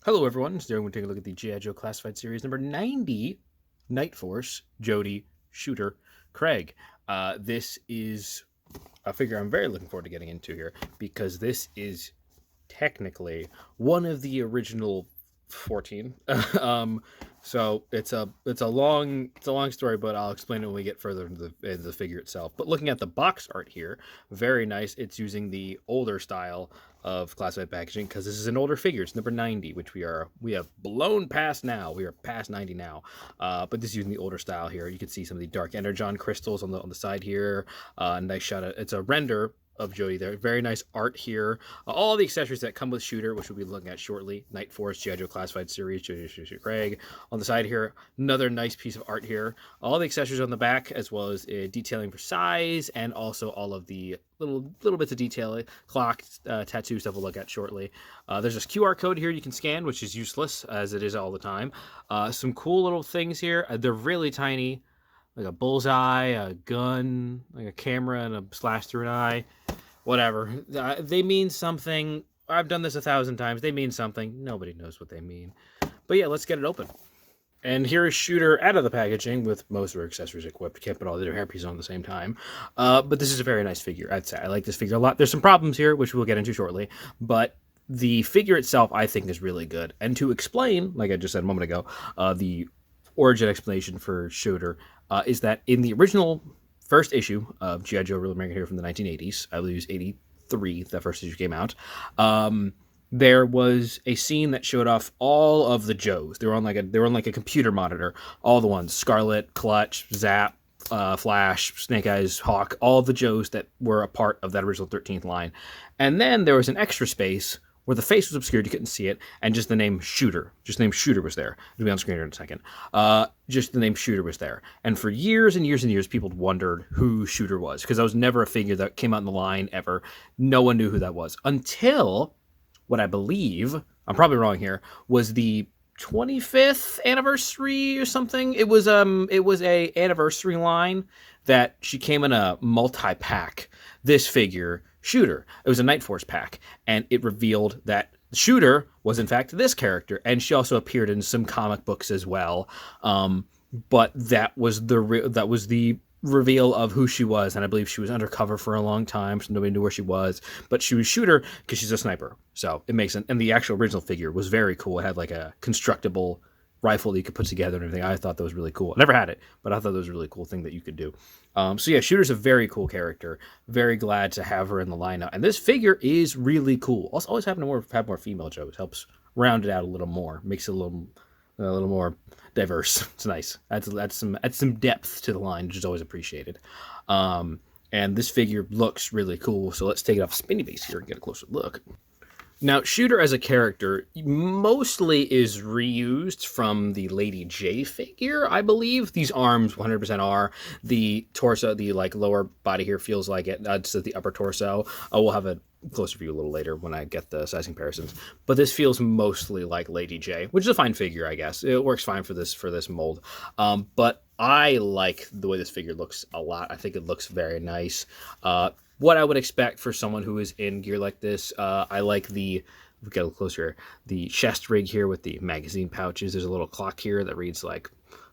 Hello, everyone. Today we're going to take a look at the G.I. Joe Classified Series number 90, Night Force, Jodie, Shooter, Craig. This is a figure I'm very looking forward to getting into here because this is technically one of the original 14. um, so it's a long story, but I'll explain it when we get further into the figure itself. But looking at the box art here, very nice. It's using the older style of classified packaging because this is an older figure. It's number 90, which we have blown past now. We are past 90 now. But this is using the older style here. You can see some of the dark energon crystals on the side here. Nice shot. It's a render of Jodie there. Very nice art here. All the accessories that come with Shooter, which we'll be looking at shortly. Night Force, G.I. Joe Classified Series, Jodie, Craig. On the side here, another nice piece of art here. All the accessories on the back, as well as detailing for size, and also all of the little bits of detail, clock, tattoo stuff we'll look at shortly. There's this QR code here you can scan, which is useless, as it is all the time. Some cool little things here. They're really tiny, like a bullseye, a gun, like a camera, and a slash through an eye. Whatever. They mean something. I've done this 1,000 times. They mean something. Nobody knows what they mean. But yeah, let's get it open. And here is Shooter out of the packaging with most of her accessories equipped. Can't put all their hairpieces on at the same time. But this is a very nice figure. I'd say I like this figure a lot. There's some problems here, which we'll get into shortly. But the figure itself, I think, is really good. And to explain, like I just said a moment ago, the origin explanation for Shooter is that in the original first issue of G.I. Joe Real American Hero from the 1980s, I believe it was 83, that first issue came out, there was a scene that showed off all of the Joes. They were on like a computer monitor, all the ones: Scarlet, Clutch, Zap, Flash, Snake Eyes, Hawk, all the Joes that were a part of that original 13th line. And then there was an extra space where the face was obscured, you couldn't see it, and just the name Shooter. Just the name Shooter was there. It'll be on screen here in a second. Just the name Shooter was there. And for years and years and years, people wondered who Shooter was, because that was never a figure that came out in the line ever. No one knew who that was. Until what I believe, I'm probably wrong here, was the 25th anniversary or something. It was a anniversary line that she came in a multi-pack. This figure, Shooter. It was a Night Force pack, and it revealed that Shooter was in fact this character, and she also appeared in some comic books as well. But that was the reveal of who she was, and I believe she was undercover for a long time, so nobody knew where she was. But she was Shooter because she's a sniper, so it makes sense. And the actual original figure was very cool. It had like a constructible rifle that you could put together and everything. I thought that was really cool. I never had it, but I thought that was a really cool thing that you could do. So yeah, Shooter's a very cool character. Very glad to have her in the lineup, and this figure is really cool. Also, always having to have more female Joes helps round it out a little more, makes it a little more diverse. It's nice. Adds some depth to the line, which is always appreciated. And this figure looks really cool. So let's take it off spinny base here and get a closer look. Now, Shooter as a character mostly is reused from the Lady J figure, I believe. These arms 100% are. The torso, the like lower body here feels like it. That's the upper torso. We'll have a closer view a little later when I get the size comparisons. But this feels mostly like Lady J, which is a fine figure, I guess. It works fine for this mold. But I like the way this figure looks a lot. I think it looks very nice. What I would expect for someone who is in gear like this. I like we get a little closer, the chest rig here with the magazine pouches. There's a little clock here that reads like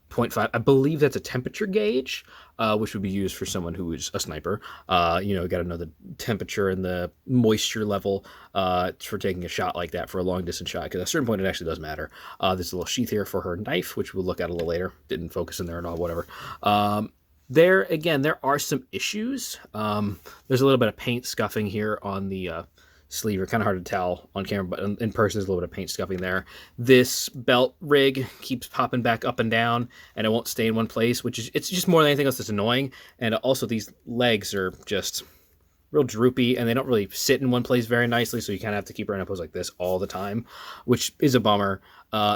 0.5. I believe that's a temperature gauge, which would be used for someone who is a sniper. Got to know the temperature and the moisture level for taking a shot like that for a long distance shot, because at a certain point it actually does matter. There's a little sheath here for her knife, which we'll look at a little later. Didn't focus in there at all, whatever. There are some issues. There's a little bit of paint scuffing here on the sleeve. Are kind of hard to tell on camera, but in person there's a little bit of paint scuffing there. This belt rig keeps popping back up and down, and it won't stay in one place, it's just more than anything else that's annoying. And also these legs are just real droopy, and they don't really sit in one place very nicely, so you kind of have to keep her in a pose like this all the time, which is a bummer.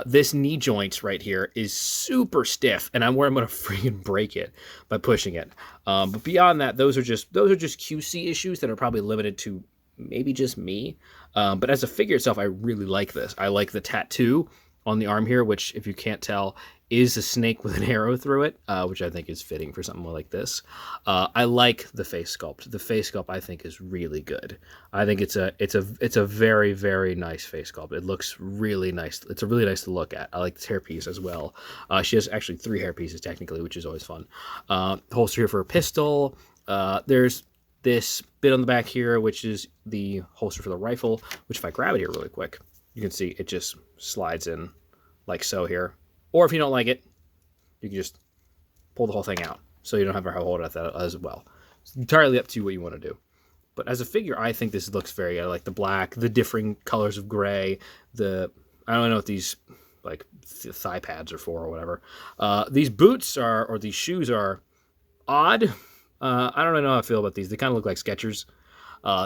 This knee joint right here is super stiff, and I'm worried I'm going to freaking break it by pushing it. But beyond that, those are just QC issues that are probably limited to maybe just me. But as a figure itself, I really like this. I like the tattoo. on the arm here, which, if you can't tell, is a snake with an arrow through it, which I think is fitting for something like this. I like the face sculpt. The face sculpt I think is really good. I think it's a very, very nice face sculpt. It looks really nice. It's a really nice to look at. I like this hairpiece as well. She has actually 3 hairpieces technically, which is always fun. Holster here for a pistol. There's this bit on the back here, which is the holster for the rifle, which if I grab it here really quick, you can see it just slides in like so here. Or if you don't like it, you can just pull the whole thing out, so you don't have to hold it as well. It's entirely up to you what you want to do. But as a figure, I think this looks very good. I like the black, the differing colors of gray, I don't know what these like thigh pads are for or whatever. These boots or these shoes are odd. I don't really know how I feel about these. They kind of look like Skechers.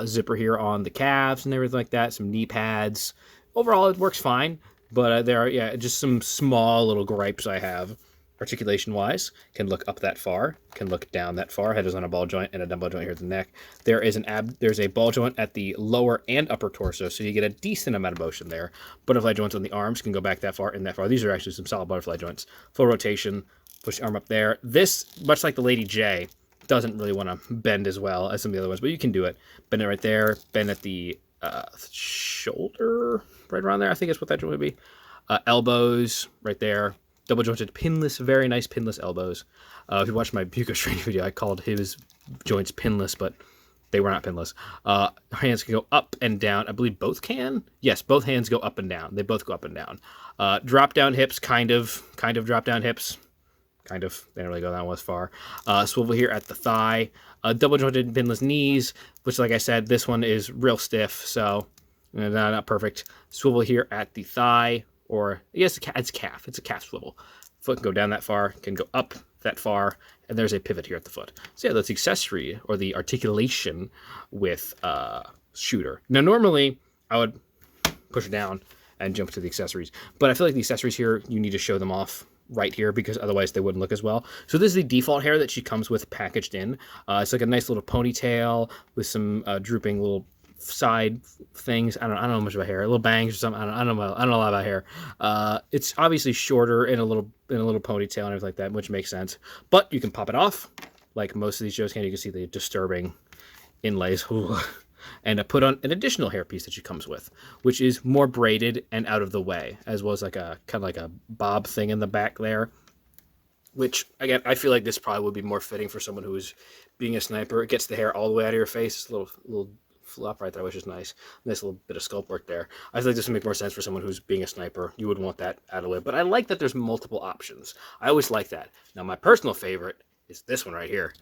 Zipper here on the calves and everything like that. Some knee pads. Overall, it works fine. But there are, just some small little gripes I have. Articulation-wise, can look up that far, can look down that far. Head is on a ball joint and a dumb ball joint here at the neck. There's a ball joint at the lower and upper torso, so you get a decent amount of motion there. Butterfly joints on the arms can go back that far and that far. These are actually some solid butterfly joints. Full rotation, push the arm up there. This, much like the Lady J, doesn't really want to bend as well as some of the other ones, but you can do it. Bend it right there, bend at the shoulder, right around there, I think is what that joint would be. Elbows, right there. Double jointed pinless, very nice pinless elbows. If you watch my Buko training video, I called his joints pinless, but they were not pinless. Hands can go up and down. I believe both can. Yes, both hands go up and down. They both go up and down. Drop down hips, kind of drop down hips. Kind of. They don't really go that one as far. Swivel here at the thigh. Double jointed pinless knees, which, like I said, this one is real stiff, so not perfect. Swivel here at the thigh. Or, yes, it's calf. It's a calf swivel. Foot can go down that far, can go up that far, and there's a pivot here at the foot. So, yeah, that's the accessory, or the articulation with shooter. Now, normally, I would push it down and jump to the accessories. But I feel like the accessories here, you need to show them off right here, because otherwise they wouldn't look as well. So this is the default hair that she comes with packaged in. It's like a nice little ponytail with some drooping little side things. I don't know much about hair. Little bangs or something. I don't know a lot about hair. It's obviously shorter in a little ponytail and everything like that, which makes sense. But you can pop it off, like most of these shows can. You can see the disturbing inlays. And put on an additional hairpiece that she comes with, which is more braided and out of the way, as well as like a kind of like a bob thing in the back there. Which, again, I feel like this probably would be more fitting for someone who is being a sniper. It gets the hair all the way out of your face. It's a little flop right there, which is nice. Nice little bit of sculpt work there. I feel like this would make more sense for someone who's being a sniper. You would want that out of the way. But I like that there's multiple options. I always like that. Now, my personal favorite is this one right here.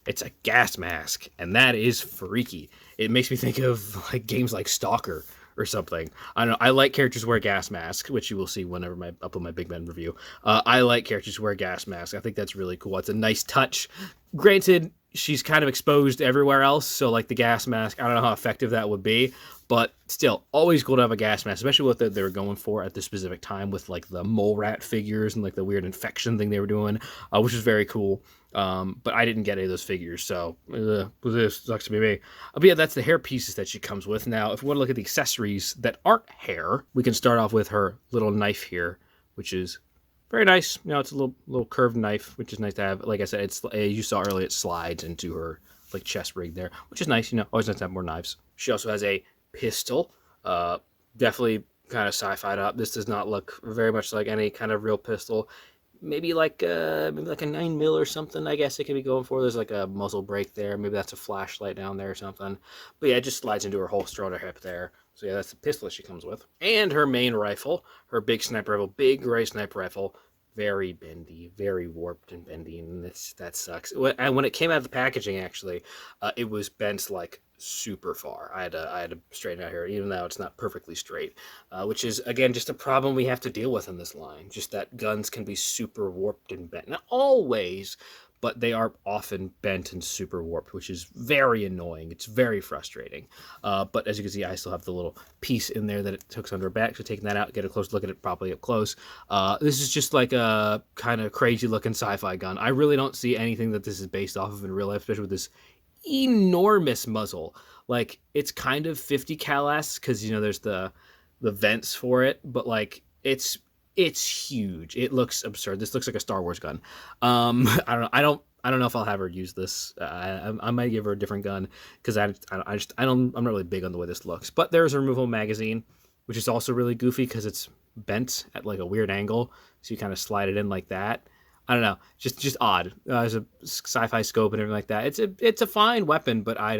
It's a gas mask, and that is freaky. It makes me think of like games like Stalker or something. I don't know. I like characters who wear gas masks, which you will see whenever I upload my Big Ben review. I like characters who wear gas masks. I think that's really cool. It's a nice touch. Granted, she's kind of exposed everywhere else, so like the gas mask, I don't know how effective that would be, but still, always cool to have a gas mask, especially what they were going for at this specific time with like the mole rat figures and like the weird infection thing they were doing, which was very cool. But I didn't get any of those figures, so this sucks to be me. But yeah, that's the hair pieces that she comes with. Now, if we want to look at the accessories that aren't hair, we can start off with her little knife here, which is very nice. You know, it's a little curved knife, which is nice to have. Like I said, it's you saw earlier, it slides into her like chest rig there, which is nice. You know, always nice to have more knives. She also has a pistol, definitely kind of sci-fi'd up. This does not look very much like any kind of real pistol. Maybe like a 9mm or something, I guess it could be going for. There's like a muzzle brake there. Maybe that's a flashlight down there or something. But yeah, it just slides into her holster on her hip there. So yeah, that's the pistol she comes with. And her main rifle, her big sniper rifle, big gray sniper rifle. Very bendy, very warped and bendy, and that sucks. And when it came out of the packaging, actually, it was bent like super far. I had to straighten out here, even though it's not perfectly straight, which is again just a problem we have to deal with in this line. Just that guns can be super warped and bent. Not always, but they are often bent and super warped, which is very annoying. It's very frustrating. But as you can see, I still have the little piece in there that it hooks under her back. So taking that out, get a close look at it properly up close. This is just like a kind of crazy looking sci-fi gun. I really don't see anything that this is based off of in real life, especially with this enormous muzzle. Like, it's kind of 50 cal-esque because, you know, there's the vents for it, but like it's It's huge. It looks absurd. This looks like a Star Wars gun. I don't know if I'll have her use this. I might give her a different gun because I'm not really big on the way this looks. But there's a removable magazine, which is also really goofy because it's bent at like a weird angle, so you kind of slide it in like that. I don't know, just odd. There's a sci-fi scope and everything like that. It's a fine weapon, but I'm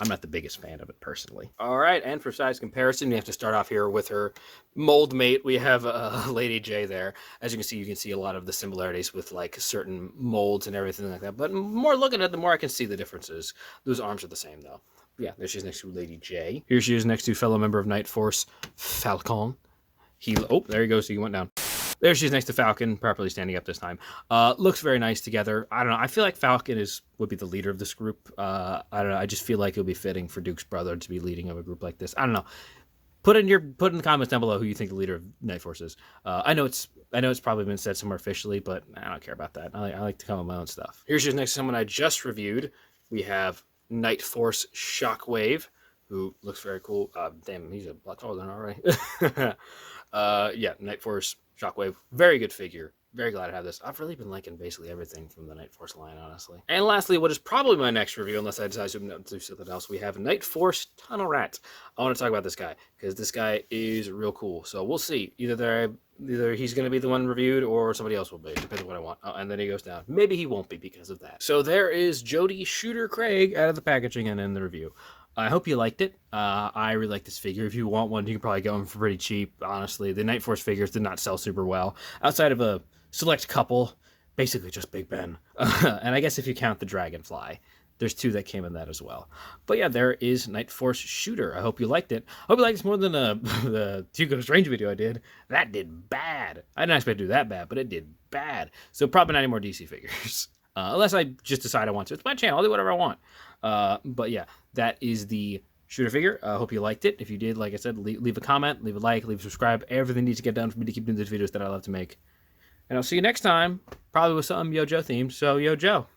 not the biggest fan of it personally. All right, and for size comparison, we have to start off here with her mold mate. We have Lady J there. As you can see a lot of the similarities with like certain molds and everything like that. But more looking at it, the more I can see the differences. Those arms are the same though. Yeah, there she's next to Lady J. Here she is next to fellow member of Night Force, Falcon. There he goes. He went down. There she is next to Falcon, properly standing up this time. Looks very nice together. I don't know. I feel like Falcon would be the leader of this group. I don't know. I just feel like it would be fitting for Duke's brother to be leading of a group like this. I don't know. Put in the comments down below who you think the leader of Night Force is. I know it's probably been said somewhere officially, but I don't care about that. I like to come up with my own stuff. Here she is next to someone I just reviewed. We have Night Force Shockwave, who looks very cool. Damn, he's a lot taller than already. Yeah, Night Force Shockwave, very good figure. Very glad to have this. I've really been liking basically everything from the Night Force line, honestly. And lastly, what is probably my next review, unless I decide to do something else, we have Night Force Tunnel Rat. I want to talk about this guy, because this guy is real cool. So we'll see. Either he's going to be the one reviewed, or somebody else will be. Depends on what I want. Oh, and then he goes down. Maybe he won't be because of that. So there is Jodie Shooter Craig out of the packaging and in the review. I hope you liked it. I really like this figure. If you want one, you can probably get one for pretty cheap, honestly. The Night Force figures did not sell super well. Outside of a select couple, basically just Big Ben. And I guess if you count the Dragonfly, there's 2 that came in that as well. But yeah, there is Night Force Shooter. I hope you liked it. I hope you liked this more than the Hugo Strange video I did. That did bad. I didn't expect it to do that bad, but it did bad. So probably not any more DC figures. Unless I just decide I want to. It's my channel. I'll do whatever I want. But yeah, that is the shooter figure. I hope you liked it. If you did, like I said, leave a comment, leave a like, leave a subscribe. Everything needs to get done for me to keep doing these videos that I love to make. And I'll see you next time, probably with something Yo Joe themed. So, Yo Joe.